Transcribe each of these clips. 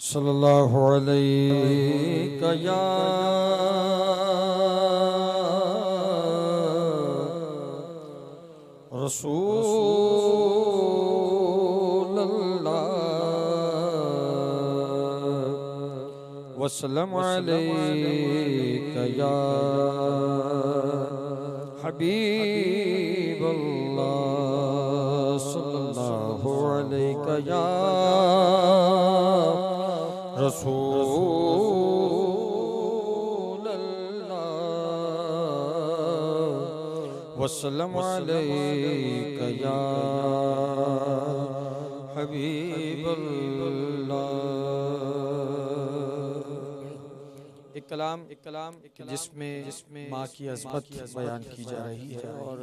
सल्लल्लाहु अलैहि या रसूल अल्लाह वसल्लम अलैका या हबीब अल्लाह सल्लल्लाहु अलैका या रसूल अल्लाह वसल्लम अलैका या हबीब अल्लाह। एक कलाम जिसमें माँ की अज़मत बयान की जा रही है और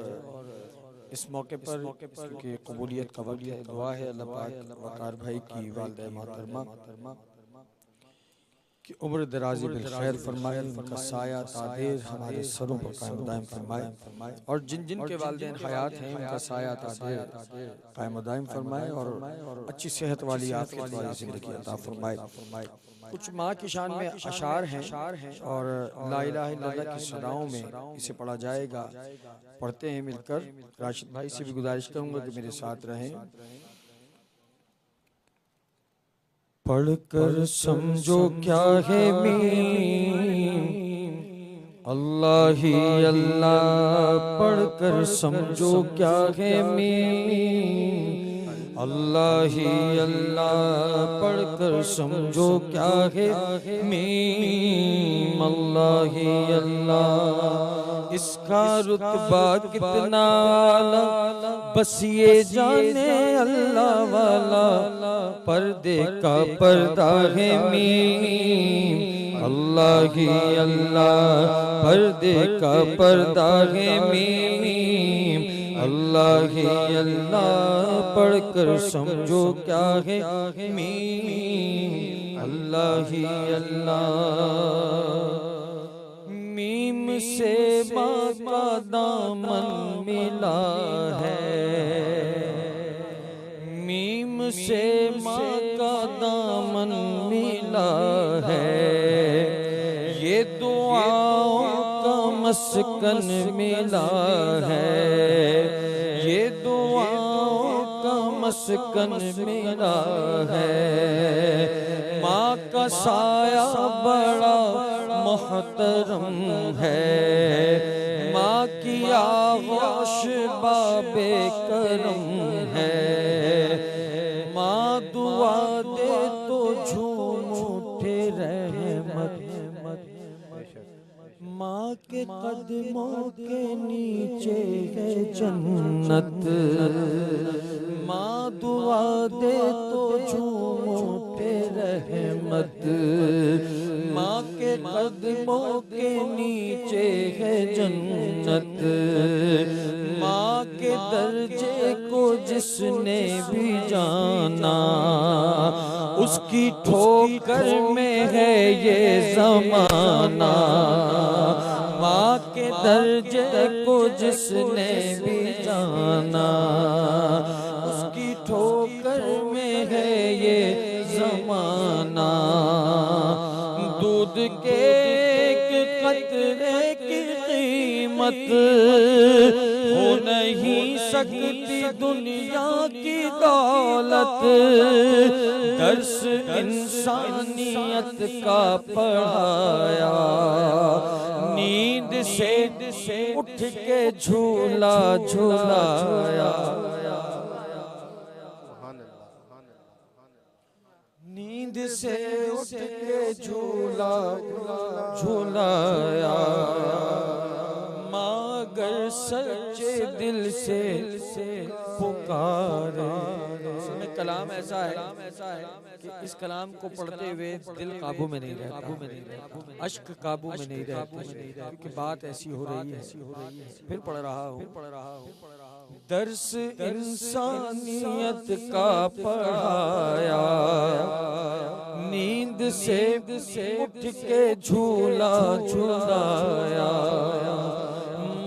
इस मौके पर इसकी कबूलियत का वक्त है। दुआ है अल्लाह पाक वकार भाई की वालिदा मोहतरमा कि उम्र दराज़ी बिल खैर फरमाए, उनका साया तादेर हमारे सरों पर कायम दायम फरमाए और जिन जिन के वालिदैन हयात हैं उनका साया तादेर कायम दायम फरमाए और अच्छी सेहत वाली आफियत वाली ज़िंदगी अता फरमाए। कुछ माँ की शान में अशार हैं और ला इलाहा इल्लल्लाह की सदाओं में इसे पढ़ा जाएगा। पढ़ते हैं मिलकर। राशिद भाई से भी गुजारिश करूँगा कि मेरे साथ रहें। पढ़कर समझो क्या है मीम अल्लाह ही अल्लाह, पढ़कर समझो क्या है मीम अल्लाह ही अल्लाह, पढ़कर समझो क्या है मीम अल्लाह ही अल्लाह। इसका रुतबा कितना आला बस ये जाने अल्लाह वाला, पर्दे का पर्दा है मीम अल्लाह ही अल्लाह, पर्दे का पर्दा है मीम अल्लाह ही अल्लाह, पढ़कर समझो क्या है मीम अल्लाह ही अल्लाह। मीम से माँ का दामन मिला है, मीम से माँ का दामन मिला है, ये दुआओं का मस्कन मिला है, ये दुआओं का मस्कन मिला है। माँ का साया बड़ा मोहतरम है, माँ की आगोश बाबे करम है। माँ दुआ दे तो झूम उठे रहमत, माँ के कदमों के नीचे है जन्नत। माँ दुआ दे तो झूम उठे रहमत, माँ के कदमों के नीचे है जन्नत। माँ के दर्जे को जिसने भी जाना, उसकी ठोकर में है ये ज़माना। माँ के दर्जे को जिसने भी जाना, उसकी ठोकर में है ये ज़माना। दूध के एक कतरे की कीमत हो नहीं सकती दुनिया की दौलत। दर्स इंसानियत का पढ़ाया, नींद से उठ के झूला झूलाया, नींद से उठ के झूला झूलाया। माँ अगर सच्चे दिल से पुकारे, इसमें कलाम ऐसा है कि इस कलाम को पढ़ते हुए दिल काबू में नहीं रहता, अश्क काबू में नहीं रहते, क्योंकि बात ऐसी हो रही है। फिर पढ़ रहा हूँ। दर्स इंसानियत का पढ़ाया, नींद से उठ के झूला झूलाया।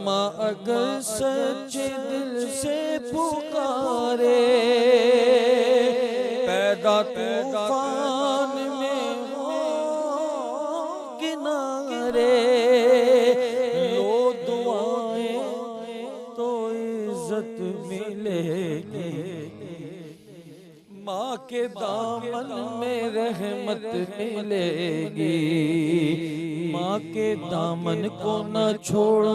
माँ अगर सच्चे दिल से पुकारे, पैदा तूफान में माँ के दामन में रहमत मिलेगी, माँ के दामन को न छोड़ो,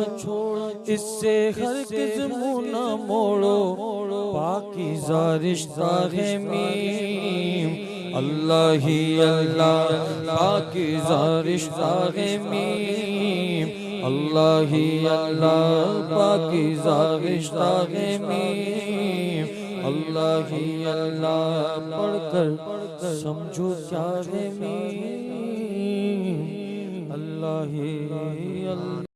इससे हरगिज़ मुँह न मोड़ो, पाकीज़ा रिश्ता है मीम, अल्लाह ही अल्लाह, पाकीज़ा रिश्ता है मीम, अल्लाह ही अल्लाह, पाकीज़ा रिश्ता है मीम, अल्लाह ही अल्लाह पढ़कर समझो क्या है मीम, अल्लाह ही अल्लाह।